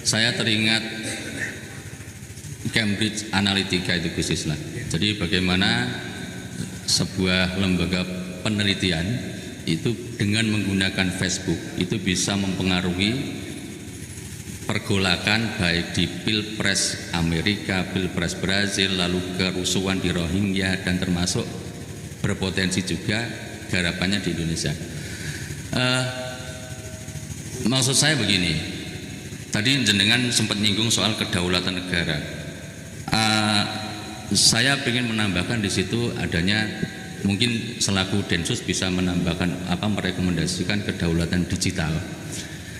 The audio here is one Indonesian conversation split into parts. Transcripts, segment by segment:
Saya teringat Cambridge Analytica itu khususlah. Jadi bagaimana sebuah lembaga penelitian itu dengan menggunakan Facebook itu bisa mempengaruhi pergolakan baik di Pilpres Amerika, Pilpres Brazil, lalu kerusuhan di Rohingya, dan termasuk berpotensi juga garapannya di Indonesia. Maksud saya begini, tadi jenengan sempat nyinggung soal kedaulatan negara. Saya ingin menambahkan di situ adanya, mungkin selaku Densus bisa menambahkan merekomendasikan kedaulatan digital,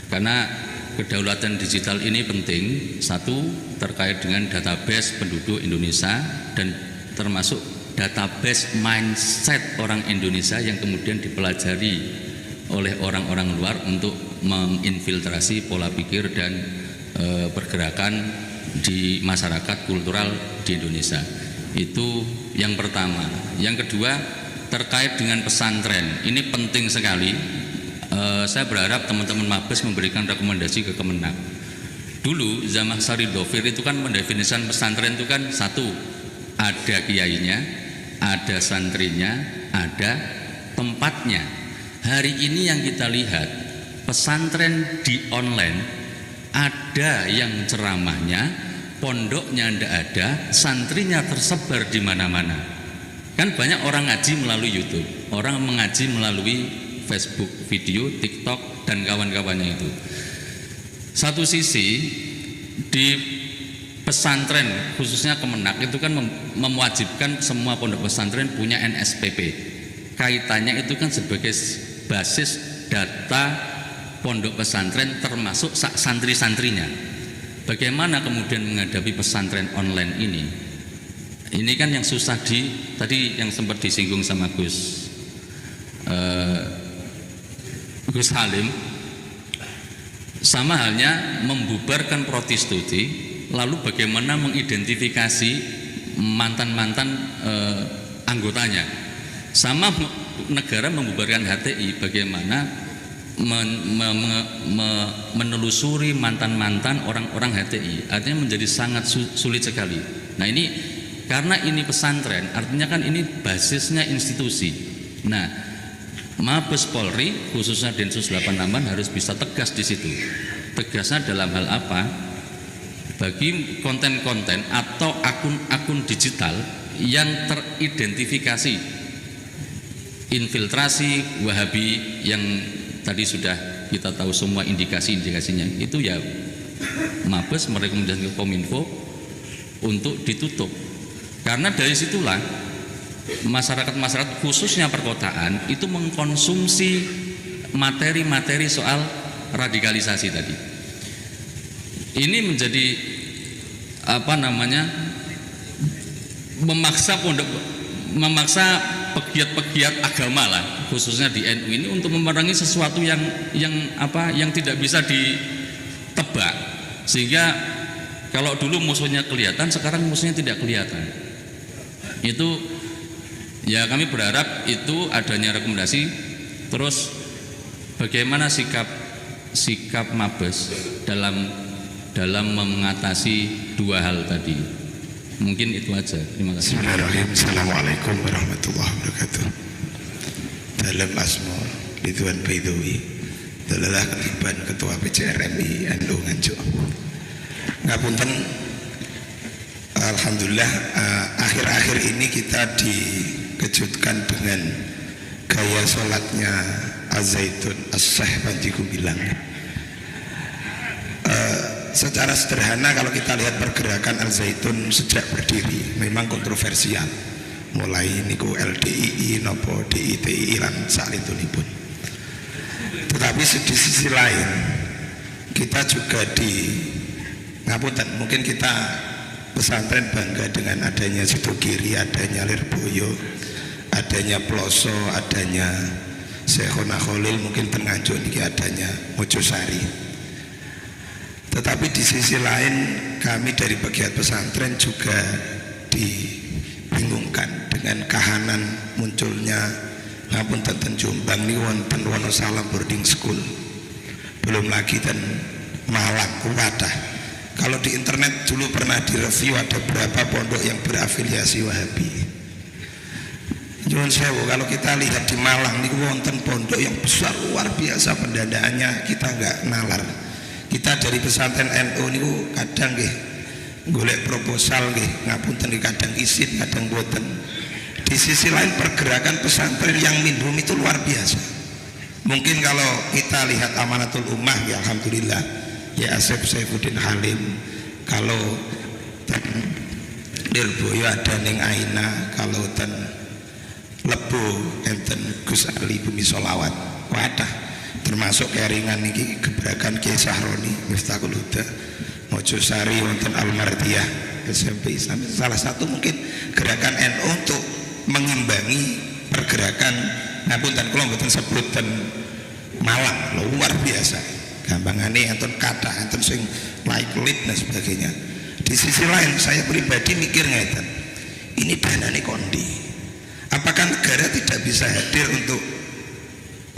karena kedaulatan digital ini penting. Satu, terkait dengan database penduduk Indonesia dan termasuk database mindset orang Indonesia yang kemudian dipelajari oleh orang-orang luar untuk menginfiltrasi pola pikir dan pergerakan di masyarakat kultural di Indonesia. Itu yang pertama. Yang kedua, terkait dengan pesantren, ini penting sekali. Saya berharap teman-teman Mabes memberikan rekomendasi ke Kemenak. Dulu zaman Sari Dovir itu kan mendefinisikan pesantren itu kan satu, ada kiainya, ada santrinya, ada tempatnya. Hari ini yang kita lihat, pesantren di online ada yang ceramahnya, pondoknya tidak ada, santrinya tersebar di mana-mana. Kan banyak orang ngaji melalui YouTube, orang mengaji melalui Facebook, video, TikTok, dan kawan-kawannya itu. Satu sisi di pesantren khususnya Kemenak itu kan mewajibkan semua pondok pesantren punya NSPP. Kaitannya itu kan sebagai basis data pondok pesantren termasuk santri-santrinya. Bagaimana kemudian menghadapi pesantren online ini? Ini kan yang susah tadi yang sempat disinggung sama Gus Halim, sama halnya membubarkan prostitusi, lalu bagaimana mengidentifikasi mantan-mantan anggotanya. Sama negara membubarkan HTI, bagaimana menelusuri mantan-mantan orang-orang HTI, artinya menjadi sangat sulit sekali. Nah ini karena ini pesantren, artinya kan ini basisnya institusi. Nah, Mabes Polri khususnya Densus 88 harus bisa tegas di situ. Tegasnya dalam hal apa? Bagi konten-konten atau akun-akun digital yang teridentifikasi infiltrasi Wahabi yang tadi sudah kita tahu semua indikasi-indikasinya, itu ya Mabes merekomendasikan ke Kominfo untuk ditutup. Karena dari situlah masyarakat khususnya perkotaan itu mengkonsumsi materi-materi soal radikalisasi tadi. Ini menjadi memaksa pegiat-pegiat agama lah, khususnya di NU ini untuk memerangi sesuatu yang tidak bisa ditebak. Sehingga kalau dulu musuhnya kelihatan, sekarang musuhnya tidak kelihatan. Itu ya, kami berharap itu adanya rekomendasi. Terus bagaimana sikap Mabes dalam mengatasi dua hal tadi. Mungkin itu aja. Terima kasih. Bismillahirrahmanirrahim. Assalamualaikum warahmatullahi wabarakatuh. Dalam asma Ridwan Baidowi, dalalah ketiban Ketua PCRMI NU Nganjuk. Ngapunten, alhamdulillah akhir-akhir ini kita dikejutkan dengan gaya sholatnya Az-Zaitun As-Syekh Panji Gumilang. Secara sederhana kalau kita lihat pergerakan Al-Zaitun sejak berdiri memang kontroversial, mulai niku LDII nopo DITI lan salitunipun. Tetapi di sisi lain kita juga ngapunten, mungkin kita pesantren bangga dengan adanya Sidogiri, adanya Lirboyo, adanya Ploso, adanya Syekhona Khalil, mungkin Tengajo niki adanya Mojosari. Tetapi di sisi lain kami dari pegiat pesantren juga dibingungkan dengan kahanan munculnya ngapunten ten Jombang ni wonten Wonosalam boarding school. belum lagi dan Malang, Wadah. Kalau di internet dulu pernah direview ada berapa pondok yang berafiliasi Wahabi. Nyuwun sewu, kalau kita lihat di Malang niku wonten pondok yang besar luar biasa pendanaannya, kita nggak nalar. Kita dari pesantren NU niku kadang nggih golek proposal nggih ngapunten kadang isin kadang boten. Di sisi lain pergerakan pesantren yang minhum itu luar biasa. Mungkin kalau kita lihat Amanatul Ummah ya alhamdulillah ya Asep Saifuddin Halim, kalau ten Lirboyo ada Ning Aina, kalau ten Lebo enten Gus Ali Bumi Solawat, Wadah termasuk keringan niki gebrakan Kiai Sahroni Miftahul Huda, Mojosari wonten Al-Mardiyah SMP Islam. Salah satu mungkin gerakan NU untuk mengimbangi pergerakan ngapunten kula mboten sebutan Malang luar biasa. Gampangane enten kathah enten sing like lead dan sebagainya. Di sisi lain saya pribadi mikir ngeten. Ini danane kondi. Apakah negara tidak bisa hadir untuk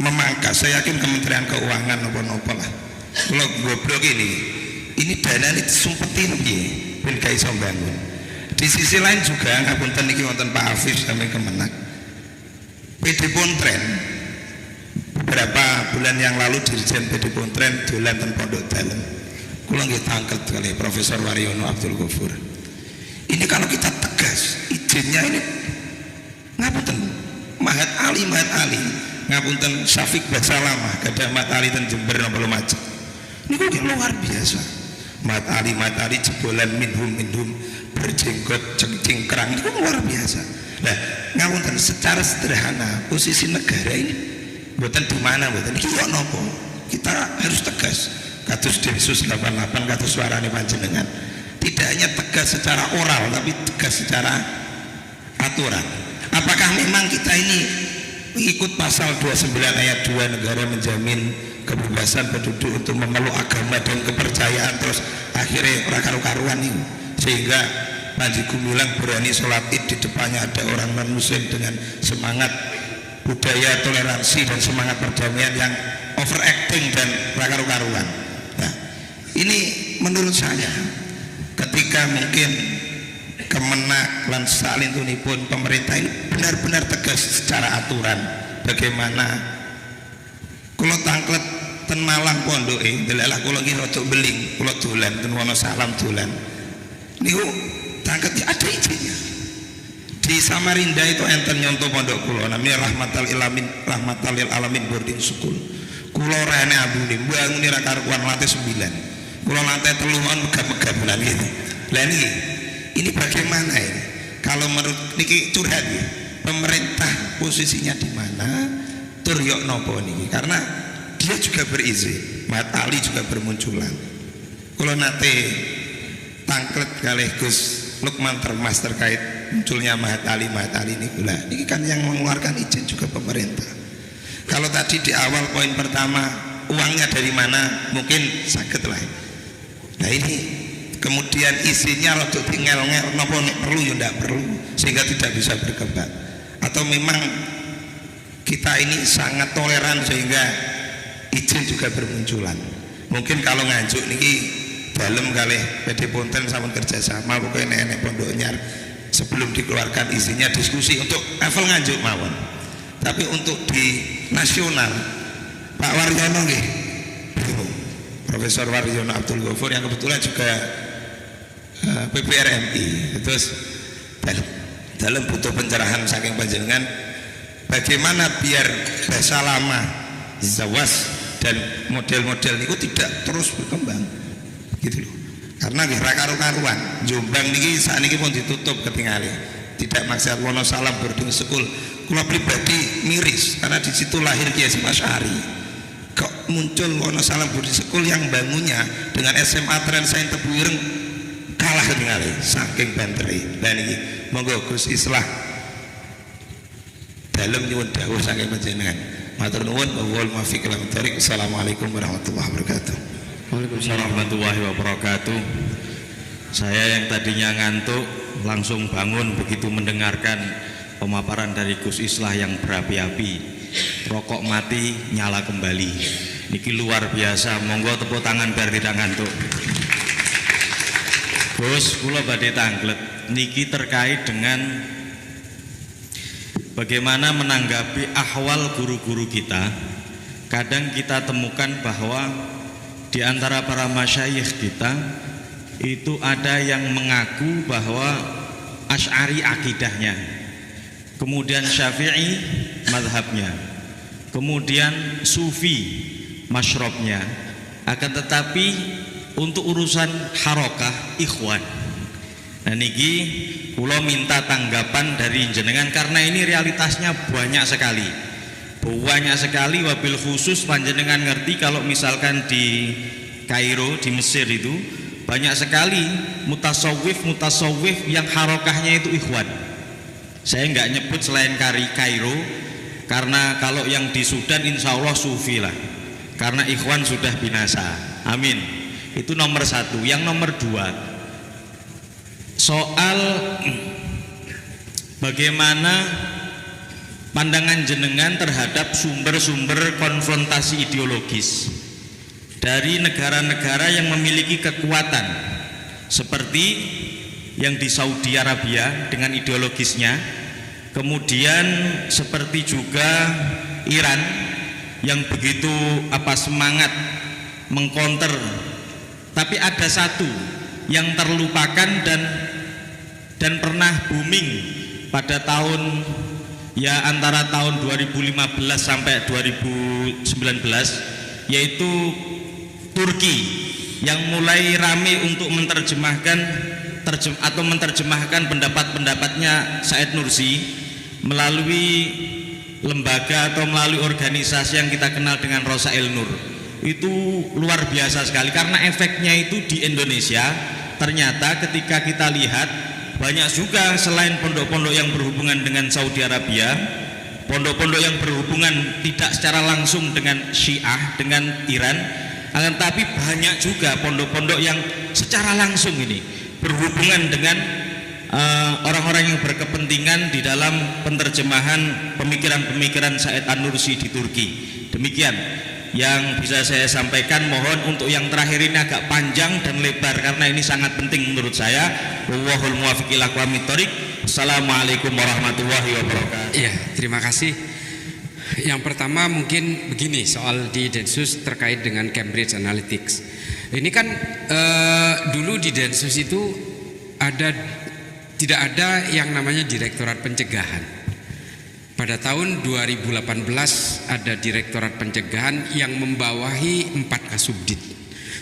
memangkas? Saya yakin Kementerian Keuangan nopo-nopo lah. Kalau goblok ini dana ini disumpetin piye ben gak iso bangun. Di sisi lain juga ngapunten niki wonten Pak Afif sampai Kemenak. PD Pontren beberapa bulan yang lalu Dirjen PD Pontren dolan ten Pondok Dalem. Kula nggih tangket kali Profesor Waryono Abdul Ghafur. Ini kalau kita tegas izinnya ini ngapunten Mahat Ali ngapunten Syafiq Basalamah kada Mahat Ali ten Jember napa Lumajang niku luar biasa. Mahat Ali jebolan minhum berjenggot cengkrang itu luar biasa. Nah ngapunten secara sederhana posisi negara ini mboten di mana mboten iki kok napa kita harus tegas kados Densus 88 kados suarane panjenengan tidak hanya tegas secara oral tapi tegas secara aturan. Apakah memang kita ini ikut pasal 29 ayat 2 negara menjamin kebebasan penduduk untuk memeluk agama dan kepercayaan terus akhirnya karu-karuan ini sehingga Panji Gumilang berani sholat id di depannya ada orang non muslim dengan semangat budaya toleransi dan semangat perdamaian yang overacting dan karu-karuan. Nah ini menurut saya ketika mungkin Kemenak lan salintunipun pemerintah ini benar-benar tegas secara aturan bagaimana kula tangklet ten Malang pondoke delalah kula iki rada beling kula dolan ten Wonosalam dolan niku tangket ya ada izinnya. Di Samarinda itu enten nyontoh pondok kula namanya Rahmatal lil Alamin Boarding School. Kula rene abune mbangune ra karuan lantai 9. Kula lantai 3 megap-megap bulan gitu. Lah niki ini bagaimana ini? Kalau menurut niki curhat ya, pemerintah posisinya di mana? Tur yok nopo niki? Karena dia juga berizin, Mahat Ali juga bermunculan. Kalau nate tangklet kalih Gus Lukman Termas terkait munculnya Mahat Ali ini pula. Niki kan yang mengeluarkan izin juga pemerintah. Kalau tadi di awal poin pertama uangnya dari mana? Mungkin sakit lah. Nah ini kemudian isinya untuk tinggal nopo perlu ya tidak perlu sehingga tidak bisa berkembang atau memang kita ini sangat toleran sehingga izin juga bermunculan. Mungkin kalau nganjuk niki dalam kali PD Ponten sama kerjasama pokoknya nenek pondoknya sebelum dikeluarkan izinnya diskusi untuk level nganjuk mawon. Tapi untuk di nasional Pak Waryono nggih Profesor Waryono Abdul Ghafur yang kebetulan juga PPRMI terus dalam butuh pencerahan saking panjenengan bagaimana biar bahasa lama zawas dan model-model itu tidak terus berkembang gitu loh. Karena nggih ra karu-karuan Jombang niki sakniki pun ditutup ketinggali tidak maksiat Wonosalam boarding school. Kula pribadi miris karena di situ lahir Kiai Asy'ari. Kok muncul Wonosalam boarding school yang bangunnya dengan SMA Tren Saint Tebuireng kalah ketinggali saking banteri. Dan ini monggo Gus Islah dalam nyuwun dawuh saking panjenengan. Matur nuwun wal muwaffiq ila thoriq. Assalamualaikum warahmatullahi wabarakatuh. Waalaikumsalam warahmatullahi wabarakatuh. Saya yang tadinya ngantuk langsung bangun begitu mendengarkan pemaparan dari Gus Islah yang berapi-api. Rokok mati nyala kembali. Niki luar biasa, monggo tepuk tangan biar tidak ngantuk. Gus, kula badhe tanglet niki terkait dengan bagaimana menanggapi ahwal guru-guru kita. Kadang kita temukan bahwa di antara para masyayikh kita itu ada yang mengaku bahwa Asy'ari akidahnya, kemudian Syafi'i madhabnya, kemudian Sufi masyrabnya, akan tetapi untuk urusan harokah ikhwan. Nah niki kula minta tanggapan dari jenengan karena ini realitasnya banyak sekali, wabil khusus panjenengan ngerti kalau misalkan di Kairo di Mesir itu banyak sekali mutasawwif yang harokahnya itu ikhwan. Saya nggak nyebut selain Kairo karena kalau yang di Sudan insya Allah sufi lah, karena ikhwan sudah binasa, amin. Itu nomor satu. Yang nomor dua, soal bagaimana pandangan jenengan terhadap sumber-sumber konfrontasi ideologis dari negara-negara yang memiliki kekuatan seperti yang di Saudi Arabia dengan ideologisnya, kemudian seperti juga Iran yang begitu semangat mengkonter, tapi ada satu yang terlupakan dan pernah booming pada tahun antara tahun 2015 sampai 2019, yaitu Turki yang mulai rame untuk menerjemahkan pendapat-pendapatnya Said Nursi melalui lembaga atau melalui organisasi yang kita kenal dengan Rosail Nur. Itu luar biasa sekali karena efeknya itu di Indonesia ternyata ketika kita lihat banyak juga selain pondok-pondok yang berhubungan dengan Saudi Arabia, pondok-pondok yang berhubungan tidak secara langsung dengan Syiah, dengan Iran, akan tapi banyak juga pondok-pondok yang secara langsung ini berhubungan dengan orang-orang yang berkepentingan di dalam penerjemahan pemikiran-pemikiran Said An-Nursi di Turki. Demikian yang bisa saya sampaikan. Mohon untuk yang terakhir ini agak panjang dan lebar karena ini sangat penting menurut saya. Wallahul muwaffiq ila aqwamit thoriq. Assalamualaikum warahmatullahi wabarakatuh. Iya, terima kasih. Yang pertama mungkin begini soal di Densus terkait dengan Cambridge Analytics. Ini kan dulu di Densus itu tidak ada yang namanya Direktorat Pencegahan. Pada tahun 2018 ada Direktorat Pencegahan yang membawahi 4 kasubdit.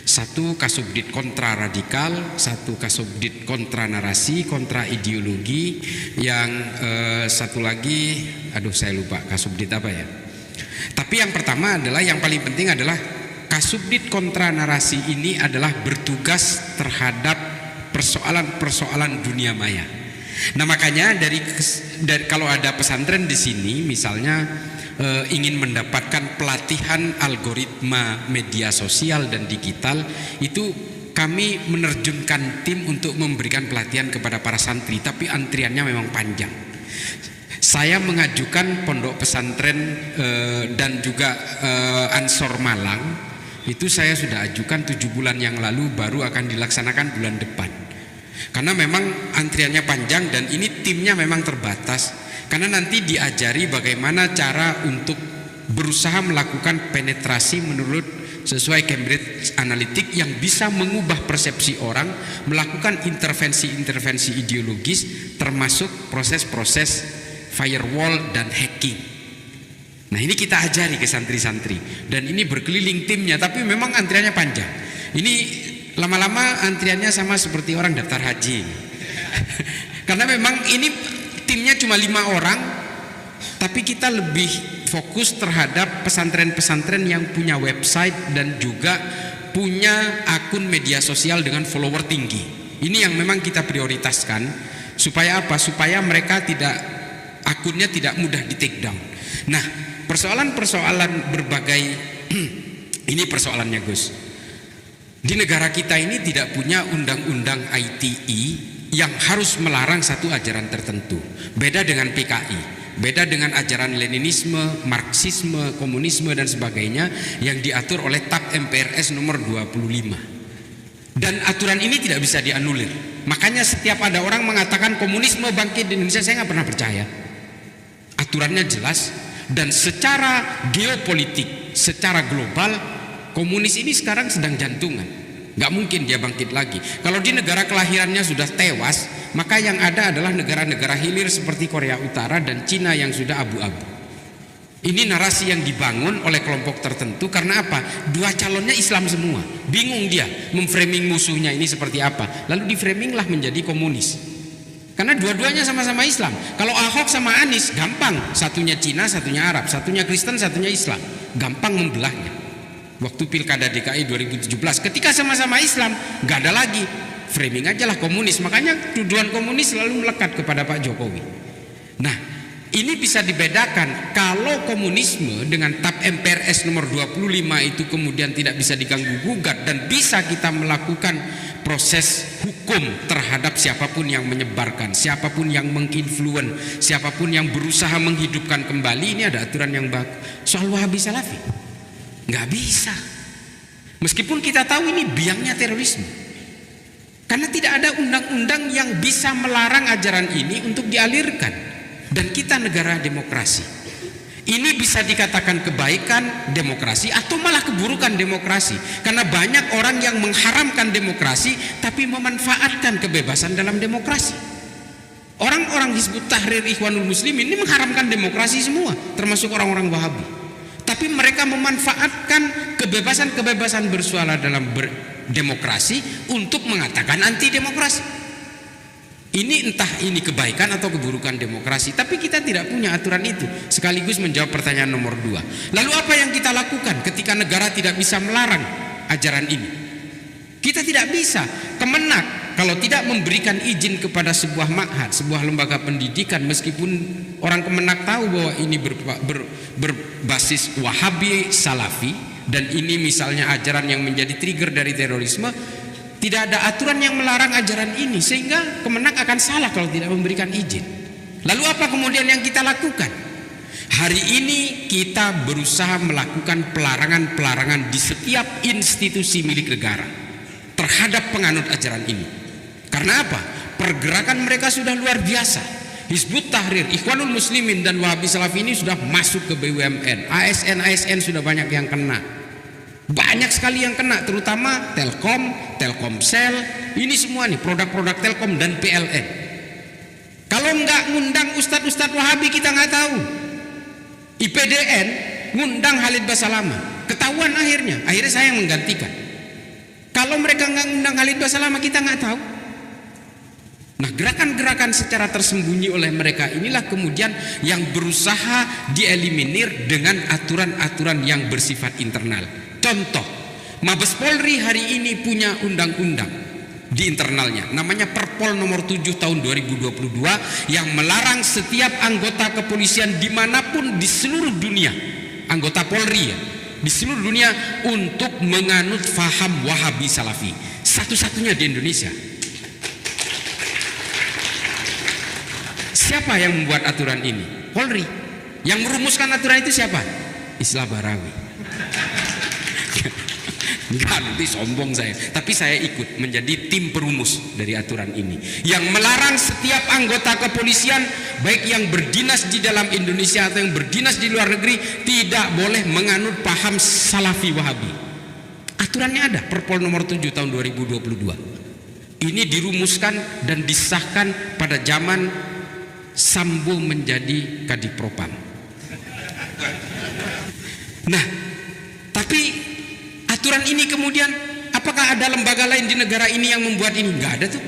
1 kasubdit kontra radikal, 1 kasubdit kontra narasi, kontra ideologi, yang satu lagi, saya lupa kasubdit apa ya. Tapi yang pertama adalah yang paling penting adalah kasubdit kontra narasi ini adalah bertugas terhadap persoalan-persoalan dunia maya. Nah makanya dari kalau ada pesantren di sini misalnya ingin mendapatkan pelatihan algoritma media sosial dan digital, itu kami menerjunkan tim untuk memberikan pelatihan kepada para santri, tapi antriannya memang panjang. Saya mengajukan pondok pesantren dan juga Ansor Malang, itu saya sudah ajukan 7 bulan yang lalu, baru akan dilaksanakan bulan depan. Karena memang antriannya panjang dan ini timnya memang terbatas. Karena nanti diajari bagaimana cara untuk berusaha melakukan penetrasi menurut sesuai Cambridge Analytics yang bisa mengubah persepsi orang, melakukan intervensi-intervensi ideologis, termasuk proses-proses firewall dan hacking. Nah ini kita ajari ke santri-santri dan ini berkeliling timnya, tapi memang antriannya panjang. Ini lama-lama antriannya sama seperti orang daftar haji. Karena memang ini timnya cuma 5 orang, tapi kita lebih fokus terhadap pesantren-pesantren yang punya website dan juga punya akun media sosial dengan follower tinggi. Ini yang memang kita prioritaskan. Supaya apa? Supaya mereka akunnya tidak mudah di take down. Nah, persoalan-persoalan berbagai ini persoalannya Gus. Di negara kita ini tidak punya undang-undang ITE yang harus melarang satu ajaran tertentu. Beda dengan PKI, Beda dengan ajaran Leninisme, Marxisme, komunisme dan sebagainya yang diatur oleh TAP MPRS nomor 25. Dan aturan ini tidak bisa dianulir. Makanya setiap ada orang mengatakan komunisme bangkit di Indonesia, saya nggak pernah percaya. Aturannya jelas, dan secara geopolitik, secara global, komunis ini sekarang sedang jantungan. Nggak mungkin dia bangkit lagi. Kalau di negara kelahirannya sudah tewas, maka yang ada adalah negara-negara hilir seperti Korea Utara dan Cina yang sudah abu-abu. Ini narasi yang dibangun oleh kelompok tertentu. Karena apa? Dua calonnya Islam semua. Bingung dia memframing musuhnya ini seperti apa. Lalu diframinglah menjadi komunis. Karena dua-duanya sama-sama Islam. Kalau Ahok sama Anies gampang, satunya Cina, satunya Arab, satunya Kristen, satunya Islam. Gampang membelahnya. Waktu Pilkada DKI 2017, ketika sama-sama Islam, nggak ada lagi framing aja lah komunis. Makanya tuduhan komunis selalu melekat kepada Pak Jokowi. Nah, ini bisa dibedakan. Kalau komunisme dengan TAP MPRS nomor 25 itu kemudian tidak bisa diganggu gugat dan bisa kita melakukan proses hukum terhadap siapapun yang menyebarkan, siapapun yang menginfluen, siapapun yang berusaha menghidupkan kembali. Ini ada aturan yang bagus. Soal Wahabi Salafi nggak bisa, meskipun kita tahu ini biangnya terorisme, karena tidak ada undang-undang yang bisa melarang ajaran ini untuk dialirkan. Dan kita negara demokrasi, ini bisa dikatakan kebaikan demokrasi atau malah keburukan demokrasi, karena banyak orang yang mengharamkan demokrasi tapi memanfaatkan kebebasan dalam demokrasi. Orang-orang Hizbut Tahrir Ikhwanul Muslimin ini mengharamkan demokrasi semua, termasuk orang-orang Wahabi. Tapi mereka memanfaatkan kebebasan-kebebasan bersuara dalam berdemokrasi untuk mengatakan anti demokrasi. Ini entah ini kebaikan atau keburukan demokrasi, tapi kita tidak punya aturan itu. Sekaligus menjawab pertanyaan nomor 2. Lalu apa yang kita lakukan ketika negara tidak bisa melarang ajaran ini? Kita tidak bisa. Kemenak kalau tidak memberikan izin kepada sebuah ma'had, sebuah lembaga pendidikan, meskipun orang Kemenak tahu bahwa ini berbasis Wahabi Salafi dan ini misalnya ajaran yang menjadi trigger dari terorisme, tidak ada aturan yang melarang ajaran ini, sehingga Kemenak akan salah kalau tidak memberikan izin. Lalu apa kemudian yang kita lakukan? Hari ini kita berusaha melakukan pelarangan-pelarangan di setiap institusi milik negara terhadap penganut ajaran ini. Karena apa? Pergerakan mereka sudah luar biasa. Hizbut Tahrir, Ikhwanul Muslimin dan Wahabi Salafi ini sudah masuk ke BUMN. ASN sudah banyak yang kena. Banyak sekali yang kena, terutama Telkom, Telkomsel. Ini semua nih produk-produk Telkom dan PLN. Kalau nggak ngundang ustadz-ustadz Wahabi kita nggak tahu. IPDN ngundang Khalid Basalamah. Ketahuan akhirnya saya yang menggantikan. Kalau mereka nggak ngundang Khalid Basalamah kita nggak tahu. Nah, gerakan-gerakan secara tersembunyi oleh mereka inilah kemudian yang berusaha dieliminir dengan aturan-aturan yang bersifat internal. Contoh, Mabes Polri hari ini punya undang-undang di internalnya, namanya Perpol nomor 7 tahun 2022 yang melarang setiap anggota kepolisian dimanapun di seluruh dunia, anggota Polri ya, di seluruh dunia untuk menganut faham Wahabi Salafi. Satu-satunya di Indonesia. Siapa yang membuat aturan ini? Polri. Yang merumuskan aturan itu siapa? Islah Barawi. Enggak, nanti sombong saya. Tapi saya ikut menjadi tim perumus dari aturan ini, yang melarang setiap anggota kepolisian, baik yang berdinas di dalam Indonesia atau yang berdinas di luar negeri, tidak boleh menganut paham Salafi Wahabi. Aturannya ada, Perpol nomor 7 tahun 2022. Ini dirumuskan dan disahkan pada zaman Sambo menjadi Kadipropam. Nah, tapi aturan ini kemudian, apakah ada lembaga lain di negara ini yang membuat ini? Enggak ada tuh.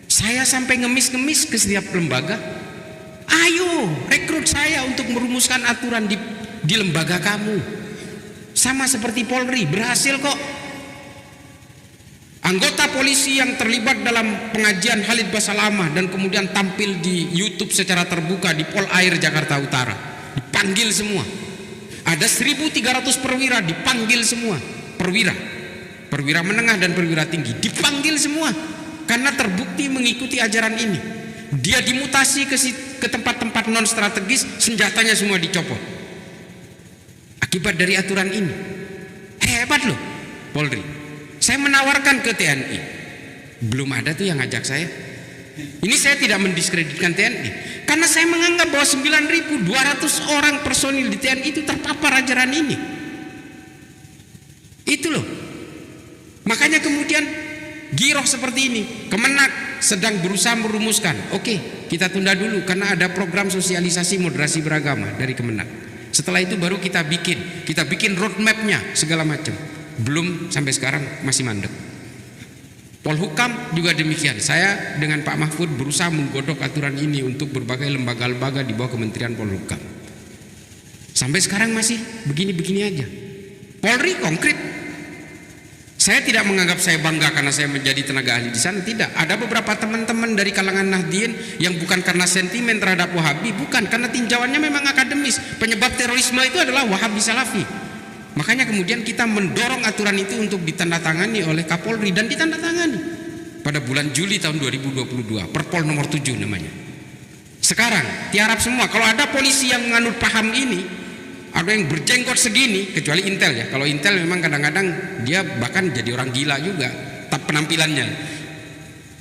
Saya sampai ngemis-ngemis ke setiap lembaga. Ayo, rekrut saya untuk merumuskan aturan di lembaga kamu. Sama seperti Polri, berhasil kok. Anggota polisi yang terlibat dalam pengajian Khalid Basalamah dan kemudian tampil di YouTube secara terbuka di Polair Jakarta Utara, dipanggil semua. Ada 1.300 perwira dipanggil semua. Perwira menengah dan perwira tinggi dipanggil semua karena terbukti mengikuti ajaran ini. Dia dimutasi ke tempat-tempat non strategis, senjatanya semua dicopot. Akibat dari aturan ini. Hebat loh Polri. Saya menawarkan ke TNI. Belum ada tuh yang ngajak saya. Ini saya tidak mendiskreditkan TNI, karena saya menganggap bahwa 9.200 orang personil di TNI itu terpapar ajaran ini. Itu loh. Makanya kemudian giroh seperti ini. Kemenak sedang berusaha merumuskan, oke, kita tunda dulu karena ada program sosialisasi moderasi beragama dari Kemenak. Setelah itu baru kita bikin roadmapnya segala macam. Belum, sampai sekarang masih mandek. Polhukam juga demikian. Saya dengan Pak Mahfud berusaha menggodok aturan ini untuk berbagai lembaga-lembaga di bawah Kementerian Polhukam. Sampai sekarang masih begini-begini aja. Polri konkret. Saya tidak menganggap saya bangga karena saya menjadi tenaga ahli di sana, tidak. Ada beberapa teman-teman dari kalangan Nahdien yang bukan karena sentimen terhadap Wahabi, bukan, karena tinjauannya memang akademis. Penyebab terorisme itu adalah Wahabi Salafi. Makanya kemudian kita mendorong aturan itu untuk ditandatangani oleh Kapolri, dan ditandatangani pada bulan Juli tahun 2022, Perpol nomor 7 namanya. Sekarang tiarap semua. Kalau ada polisi yang menganut paham ini, ada yang berjenggot segini, kecuali Intel ya. Kalau Intel memang kadang-kadang dia bahkan jadi orang gila juga penampilannya.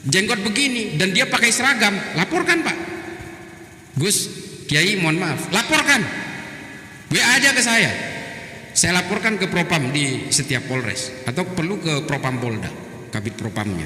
Jenggot begini dan dia pakai seragam, laporkan Pak. Gus, Kiai mohon maaf, laporkan. WA aja ke saya. Saya laporkan ke Propam di setiap Polres, atau perlu ke Propam Polda, Kabid Propamnya.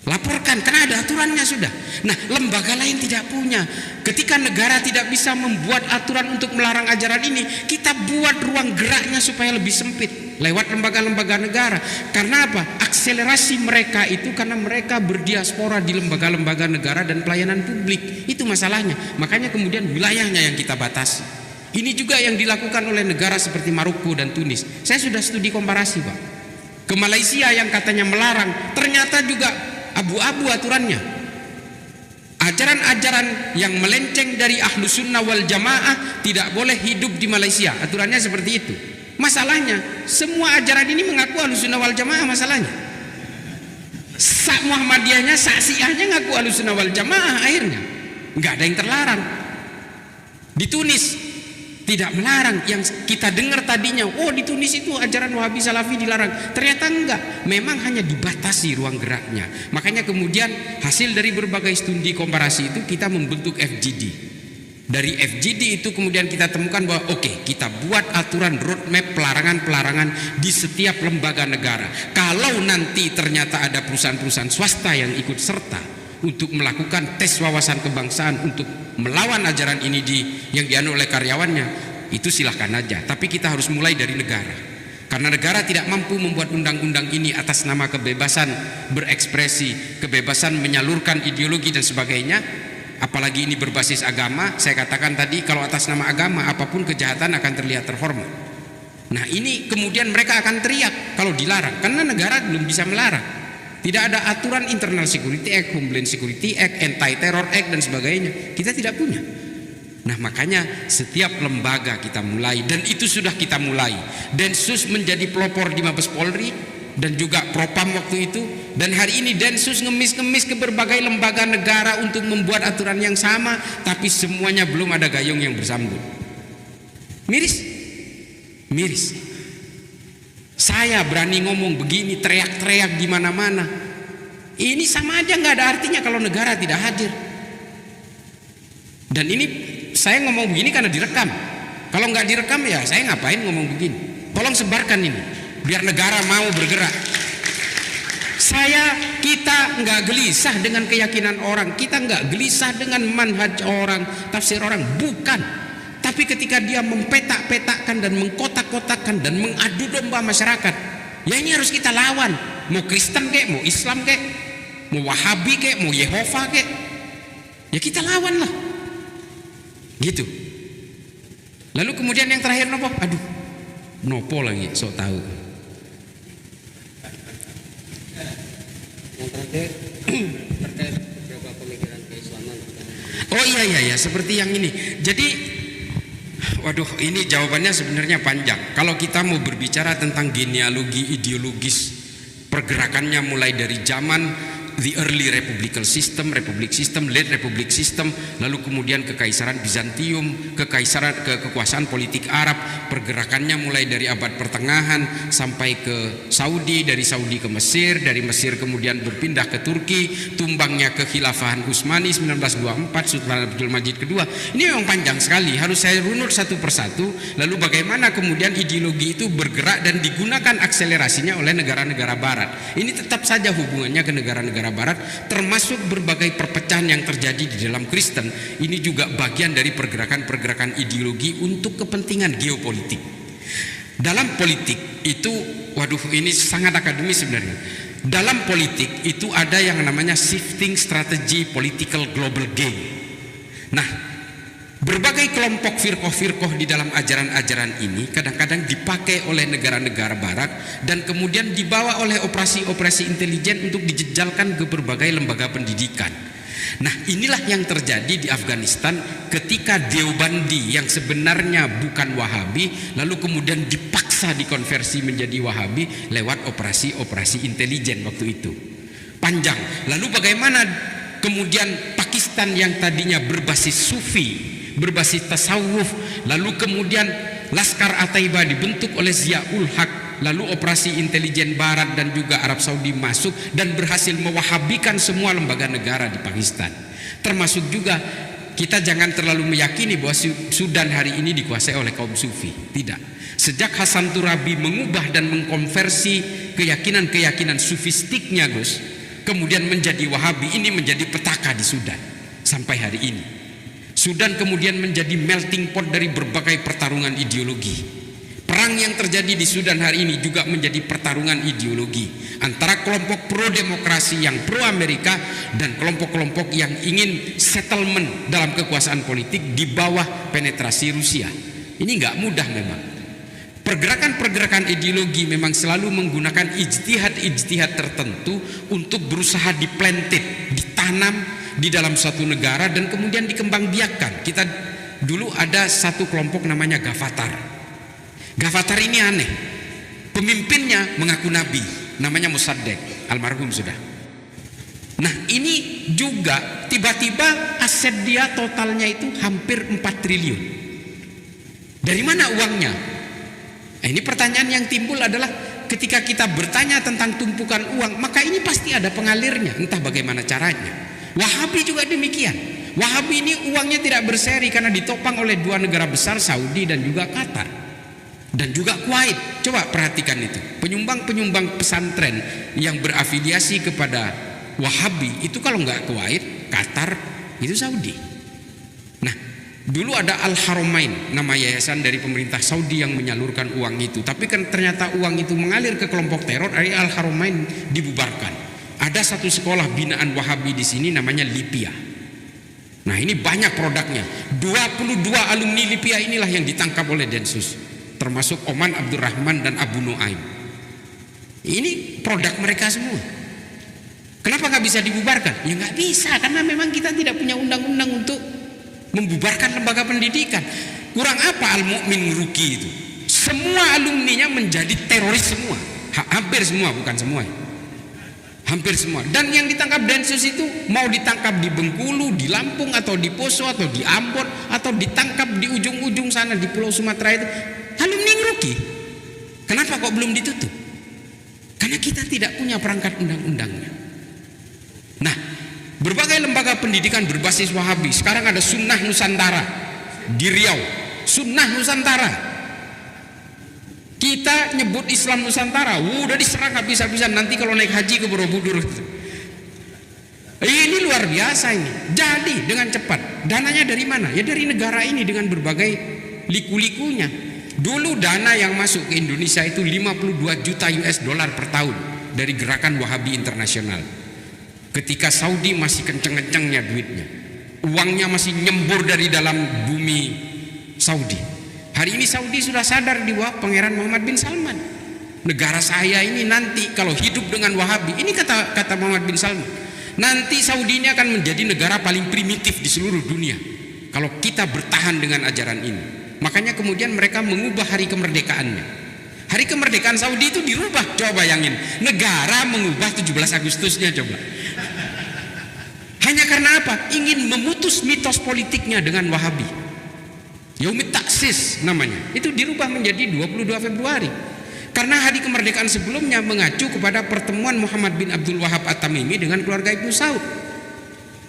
Laporkan, karena ada aturannya sudah. Nah, lembaga lain tidak punya. Ketika negara tidak bisa membuat aturan untuk melarang ajaran ini, kita buat ruang geraknya supaya lebih sempit lewat lembaga-lembaga negara. Karena apa? Akselerasi mereka itu karena mereka berdiaspora di lembaga-lembaga negara dan pelayanan publik. Itu masalahnya. Makanya kemudian wilayahnya yang kita batasi. Ini juga yang dilakukan oleh negara seperti Maroko dan Tunis. Saya sudah studi komparasi Pak. Ke Malaysia yang katanya melarang, ternyata juga abu-abu aturannya. Ajaran-ajaran yang melenceng dari Ahlus Sunnah wal Jamaah tidak boleh hidup di Malaysia. Aturannya seperti itu. Masalahnya, semua ajaran ini mengaku Ahlus Sunnah wal Jamaah masalahnya. Sak Muhammadiyahnya, sak Syiahnya ngaku Ahlus Sunnah wal Jamaah akhirnya. Nggak ada yang terlarang. Di Tunis tidak melarang. Yang kita dengar tadinya, oh di Tunis itu ajaran Wahabi Salafi dilarang. Ternyata enggak, memang hanya dibatasi ruang geraknya. Makanya kemudian hasil dari berbagai studi komparasi itu kita membentuk FGD. Dari FGD itu kemudian kita temukan bahwa oke, kita buat aturan roadmap pelarangan-pelarangan di setiap lembaga negara. Kalau nanti ternyata ada perusahaan-perusahaan swasta yang ikut serta untuk melakukan tes wawasan kebangsaan untuk melawan ajaran ini yang dianut oleh karyawannya, itu silahkan aja. Tapi kita harus mulai dari negara, karena negara tidak mampu membuat undang-undang ini atas nama kebebasan berekspresi, kebebasan menyalurkan ideologi dan sebagainya. Apalagi ini berbasis agama. Saya katakan tadi, kalau atas nama agama apapun kejahatan akan terlihat terhormat. Nah ini kemudian mereka akan teriak kalau dilarang, karena negara belum bisa melarang. Tidak ada aturan Internal Security Act, Homeland Security Act, Anti-Terror Act dan sebagainya. Kita tidak punya. Nah makanya setiap lembaga kita mulai, dan itu sudah kita mulai. Densus menjadi pelopor di Mabes Polri dan juga Propam waktu itu. Dan hari ini Densus ngemis-ngemis ke berbagai lembaga negara untuk membuat aturan yang sama, tapi semuanya belum ada gayung yang bersambut. Miris. Miris. Saya berani ngomong begini, teriak-teriak di mana-mana. Ini sama aja nggak ada artinya kalau negara tidak hadir. Dan ini saya ngomong begini karena direkam. Kalau nggak direkam ya saya ngapain ngomong begini. Tolong sebarkan ini, biar negara mau bergerak. Kita nggak gelisah dengan keyakinan orang, kita nggak gelisah dengan manhaj orang, tafsir orang, bukan. Tapi ketika dia mempetak-petakkan dan mengkotak-kotakkan dan mengadu domba masyarakat, ya ini harus kita lawan. Mau Kristen kek, mau Islam kek, mau Wahabi kek, mau Yehova kek, ya kita lawan lah. Gitu. Lalu kemudian yang terakhir nopo? Aduh, nopo lagi, sok tahu. Yang terakhir terkait beberapa pemikiran keislaman. Oh iya, seperti yang ini. Jadi waduh, ini jawabannya sebenarnya panjang. Kalau kita mau berbicara tentang genealogi ideologis pergerakannya mulai dari zaman the early republican system, republic system, late republic system, lalu kemudian kekaisaran Bizantium, kekuasaan politik Arab, pergerakannya mulai dari abad pertengahan sampai ke Saudi, dari Saudi ke Mesir, dari Mesir kemudian berpindah ke Turki, tumbangnya ke Khilafahan Utsmani 1924, Sultan Abdul Majid kedua. Ini memang panjang sekali, harus saya runut satu persatu. Lalu bagaimana kemudian ideologi itu bergerak dan digunakan akselerasinya oleh negara-negara barat. Ini tetap saja hubungannya ke negara-negara barat, termasuk berbagai perpecahan yang terjadi di dalam Kristen. Ini juga bagian dari pergerakan-pergerakan ideologi untuk kepentingan geopolitik. Dalam politik itu, waduh ini sangat akademis sebenarnya. Dalam politik itu ada yang namanya shifting strategy political global game. Nah, berbagai kelompok firqoh-firqoh di dalam ajaran-ajaran ini kadang-kadang dipakai oleh negara-negara barat dan kemudian dibawa oleh operasi-operasi intelijen untuk dijejalkan ke berbagai lembaga pendidikan. Nah, inilah yang terjadi di Afghanistan ketika Deobandi yang sebenarnya bukan Wahabi lalu kemudian dipaksa dikonversi menjadi Wahabi lewat operasi-operasi intelijen waktu itu. Panjang. Lalu bagaimana kemudian Pakistan yang tadinya berbasis Sufi, berbasis tasawuf, lalu kemudian Laskar At-Taiba dibentuk oleh Ziaul Haq, lalu operasi intelijen barat dan juga Arab Saudi masuk dan berhasil mewahabikan semua lembaga negara di Pakistan. Termasuk juga kita jangan terlalu meyakini bahwa Sudan hari ini dikuasai oleh kaum Sufi. Tidak. Sejak Hasan Turabi mengubah dan mengkonversi keyakinan-keyakinan sufistiknya Gus, kemudian menjadi Wahabi, ini menjadi petaka di Sudan sampai hari ini. Sudan kemudian menjadi melting pot dari berbagai pertarungan ideologi. Perang yang terjadi di Sudan hari ini juga menjadi pertarungan ideologi antara kelompok pro-demokrasi yang pro-Amerika dan kelompok-kelompok yang ingin settlement dalam kekuasaan politik di bawah penetrasi Rusia. Ini nggak mudah memang. Pergerakan-pergerakan ideologi memang selalu menggunakan ijtihad-ijtihad tertentu untuk berusaha diplanted, ditanam di dalam suatu negara dan kemudian dikembangbiakkan. Kita dulu ada satu kelompok namanya Ghafatar. Ghafatar ini aneh. Pemimpinnya mengaku nabi, namanya Mossadegh, almarhum sudah. Nah, ini juga tiba-tiba aset dia totalnya itu hampir 4 triliun. Dari mana uangnya? Nah, ini pertanyaan yang timbul adalah ketika kita bertanya tentang tumpukan uang, maka ini pasti ada pengalirnya, entah bagaimana caranya. Wahabi juga demikian. Wahabi ini uangnya tidak berseri karena ditopang oleh dua negara besar, Saudi dan juga Qatar dan juga Kuwait. Coba perhatikan itu, penyumbang-penyumbang pesantren yang berafiliasi kepada Wahabi itu kalau nggak Kuwait, Qatar, itu Saudi. Nah, dulu ada Al-Haramain, nama yayasan dari pemerintah Saudi yang menyalurkan uang itu. Tapi kan ternyata uang itu mengalir ke kelompok teror, dari Al-Haramain dibubarkan. Ada satu sekolah binaan Wahabi di sini namanya Lipia. Nah, ini banyak produknya. 22 alumni Lipia inilah yang ditangkap oleh Densus, termasuk Oman Abdurrahman dan Abu Nuaim. Ini produk mereka semua. Kenapa nggak bisa dibubarkan? Ya nggak bisa, karena memang kita tidak punya undang-undang untuk membubarkan lembaga pendidikan. Kurang apa Al-Mu'min Ruki itu? Semua alumninya menjadi teroris semua. Hampir semua, bukan semua. Hampir semua. Dan yang ditangkap Densus itu mau ditangkap di Bengkulu, di Lampung, atau di Poso, atau di Ambon, atau ditangkap di ujung-ujung sana di Pulau Sumatera itu. Alumni Ruki. Kenapa kok belum ditutup? Karena kita tidak punya perangkat undang-undangnya. Nah, berbagai lembaga pendidikan berbasis Wahabi. Sekarang ada Sunnah Nusantara di Riau. Sunnah Nusantara. Kita nyebut Islam Nusantara, udah diserang habis-habisan nanti kalau naik haji ke Borobudur. Ini luar biasa ini. Jadi dengan cepat. Dananya dari mana? Ya dari negara ini dengan berbagai liku-likunya. Dulu dana yang masuk ke Indonesia itu 52 juta US dollar per tahun dari gerakan Wahabi internasional. Ketika Saudi masih kenceng-kencengnya duitnya, uangnya masih nyembur dari dalam bumi Saudi. Hari ini Saudi sudah sadar di bawah Pangeran Muhammad bin Salman. Negara saya ini nanti kalau hidup dengan Wahabi, ini kata Muhammad bin Salman, nanti Saudi ini akan menjadi negara paling primitif di seluruh dunia kalau kita bertahan dengan ajaran ini. Makanya kemudian mereka mengubah hari kemerdekaannya. Hari kemerdekaan Saudi itu dirubah. Coba bayangin, negara mengubah 17 Agustusnya coba. apa? Ingin memutus mitos politiknya dengan Wahabi. Yaumit Taksis namanya. Itu dirubah menjadi 22 Februari. Karena hari kemerdekaan sebelumnya mengacu kepada pertemuan Muhammad bin Abdul Wahab At-Tamimi dengan keluarga Ibnu Saud.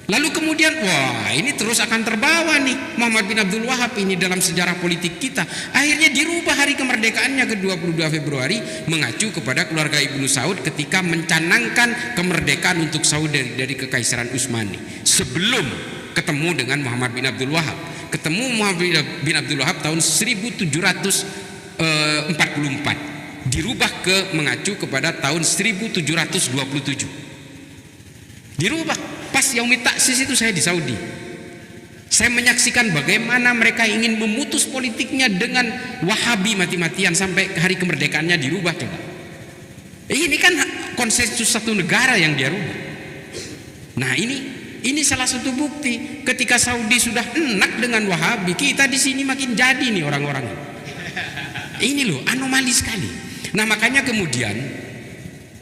Lalu kemudian, wah ini terus akan terbawa nih Muhammad bin Abdul Wahab ini dalam sejarah politik kita. Akhirnya dirubah hari kemerdekaannya ke 22 Februari mengacu kepada keluarga Ibnu Saud ketika mencanangkan kemerdekaan untuk Saud dari Kekaisaran Utsmani. Sebelum ketemu dengan Muhammad bin Abdul Wahab. Ketemu Muhammad bin Abdul Wahab tahun 1744. Dirubah ke mengacu kepada tahun 1727. Dirubah. Pas Yaumit Taksis itu saya di Saudi. Saya menyaksikan bagaimana mereka ingin memutus politiknya dengan Wahabi mati-matian sampai hari kemerdekaannya dirubah coba. Ini kan konsensus satu negara yang dia rubah. Nah ini salah satu bukti ketika Saudi sudah enak dengan Wahabi, kita di sini makin jadi nih orang-orang. Ini loh anomali sekali. Nah makanya kemudian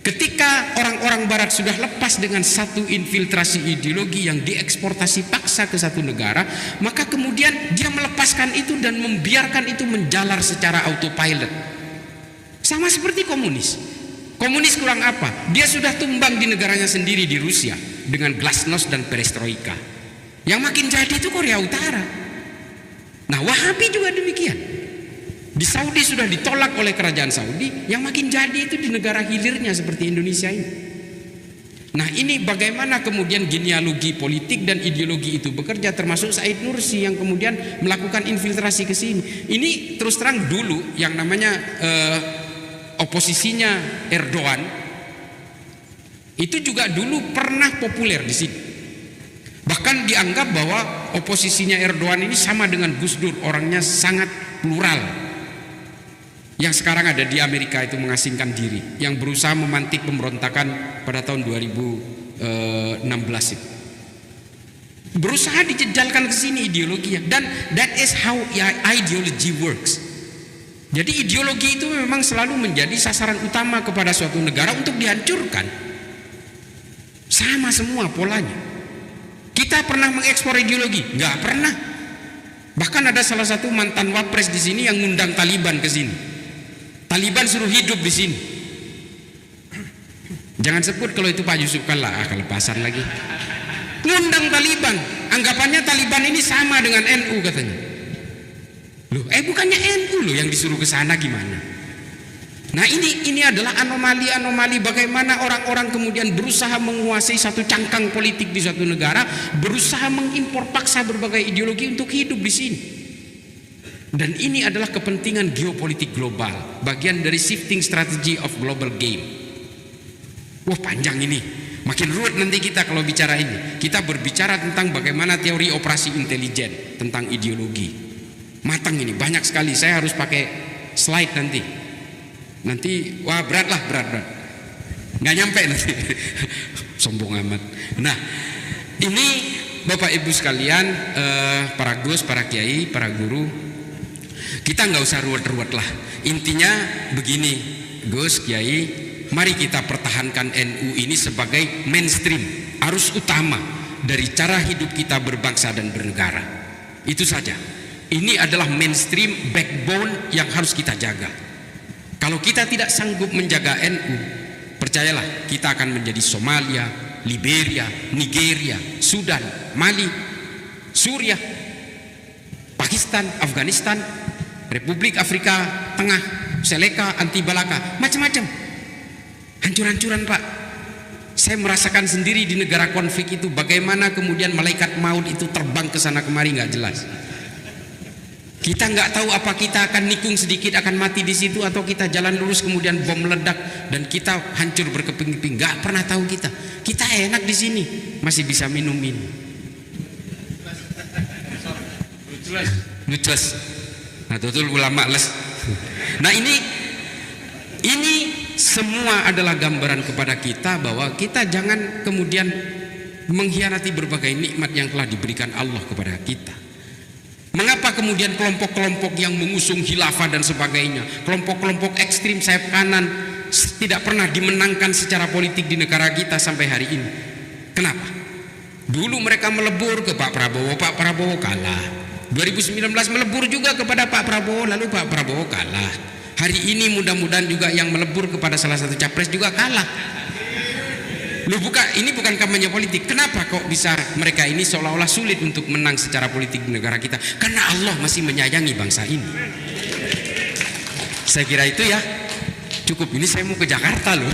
ketika orang-orang barat sudah lepas dengan satu infiltrasi ideologi yang dieksportasi paksa ke satu negara, maka kemudian dia melepaskan itu dan membiarkan itu menjalar secara autopilot. Sama seperti komunis. Komunis kurang apa? Dia sudah tumbang di negaranya sendiri di Rusia dengan glasnost dan perestroika. Yang makin jadi itu Korea Utara. Nah Wahabi juga demikian. Di Saudi sudah ditolak oleh kerajaan Saudi, yang makin jadi itu di negara hilirnya seperti Indonesia ini. Nah ini bagaimana kemudian genealogi politik dan ideologi itu bekerja, termasuk Said Nursi yang kemudian melakukan infiltrasi ke sini. Ini terus terang dulu yang namanya oposisinya Erdogan itu juga dulu pernah populer di sini. Bahkan dianggap bahwa oposisinya Erdogan ini sama dengan Gus Dur, orangnya sangat plural. Yang sekarang ada di Amerika itu mengasingkan diri, yang berusaha memantik pemberontakan pada tahun 2016 itu. Berusaha dijejalkan ke sini ideologinya, dan that is how ideology works. Jadi ideologi itu memang selalu menjadi sasaran utama kepada suatu negara untuk dihancurkan. Sama semua polanya. Kita pernah mengekspor ideologi? Nggak pernah. Bahkan ada salah satu mantan wapres di sini yang ngundang Taliban ke sini. Taliban suruh hidup di sini. Jangan sebut kalau itu Pak Yusuf Kalla, kelepasan lagi. Ngundang Taliban, anggapannya Taliban ini sama dengan NU katanya. Loh, bukannya NU loh yang disuruh ke sana gimana? Nah ini adalah anomali-anomali bagaimana orang-orang kemudian berusaha menguasai satu cangkang politik di suatu negara, berusaha mengimpor paksa berbagai ideologi untuk hidup di sini. Dan ini adalah kepentingan geopolitik global, bagian dari shifting strategy of global game. Wah panjang ini, makin ruwet nanti kita kalau bicara ini. Kita berbicara tentang bagaimana teori operasi intelijen, tentang ideologi. Matang ini, banyak sekali, saya harus pakai slide nanti wah berat. Nggak nyampe nanti. Sombong amat. Nah ini Bapak Ibu sekalian, para Gus, para Kiai, para guru, kita nggak usah ruwet-ruwet lah. Intinya begini, Gus, Kiai, mari kita pertahankan NU ini sebagai mainstream, arus utama dari cara hidup kita berbangsa dan bernegara. Itu saja. Ini adalah mainstream backbone yang harus kita jaga. Kalau kita tidak sanggup menjaga NU, percayalah kita akan menjadi Somalia, Liberia, Nigeria, Sudan, Mali, Suriah, Pakistan, Afghanistan, Republik Afrika Tengah, Seleka, Antibalaka, macam-macam. Hancur-hancuran Pak. Saya merasakan sendiri di negara konflik itu bagaimana kemudian malaikat maut itu terbang ke sana kemari nggak jelas. Kita nggak tahu apa kita akan nikung sedikit akan mati di situ atau kita jalan lurus kemudian bom meledak dan kita hancur berkeping-keping. Nggak pernah tahu kita. Kita enak di sini, masih bisa minum ini. Nucles. Nah, betul ulama les. Nah, ini semua adalah gambaran kepada kita bahwa kita jangan kemudian mengkhianati berbagai nikmat yang telah diberikan Allah kepada kita. Mengapa kemudian kelompok-kelompok yang mengusung khilafah dan sebagainya, kelompok-kelompok ekstrim sayap kanan tidak pernah dimenangkan secara politik di negara kita sampai hari ini? Kenapa? Dulu mereka melebur ke Pak Prabowo kalah. 2019 melebur juga kepada Pak Prabowo, lalu Pak Prabowo kalah. Hari ini mudah-mudahan juga yang melebur kepada salah satu capres juga kalah. Ini bukan kampanye politik. Kenapa kok bisa mereka ini seolah-olah sulit untuk menang secara politik di negara kita? Karena Allah masih menyayangi bangsa ini. Saya kira itu ya. Cukup, ini saya mau ke Jakarta loh.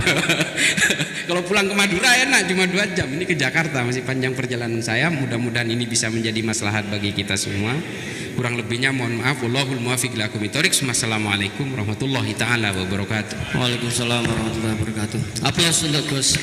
Kalau pulang ke Madura enak, cuma 2 jam. Ini ke Jakarta, masih panjang perjalanan saya. Mudah-mudahan ini bisa menjadi maslahat bagi kita semua. Kurang lebihnya mohon maaf. Wallahul muwaffiq ila aqwamit thoriq. Wassalamualaikum warahmatullahi taala wabarakatuh. Waalaikumsalam warahmatullahi wabarakatuh. Aplaus untuk Gus.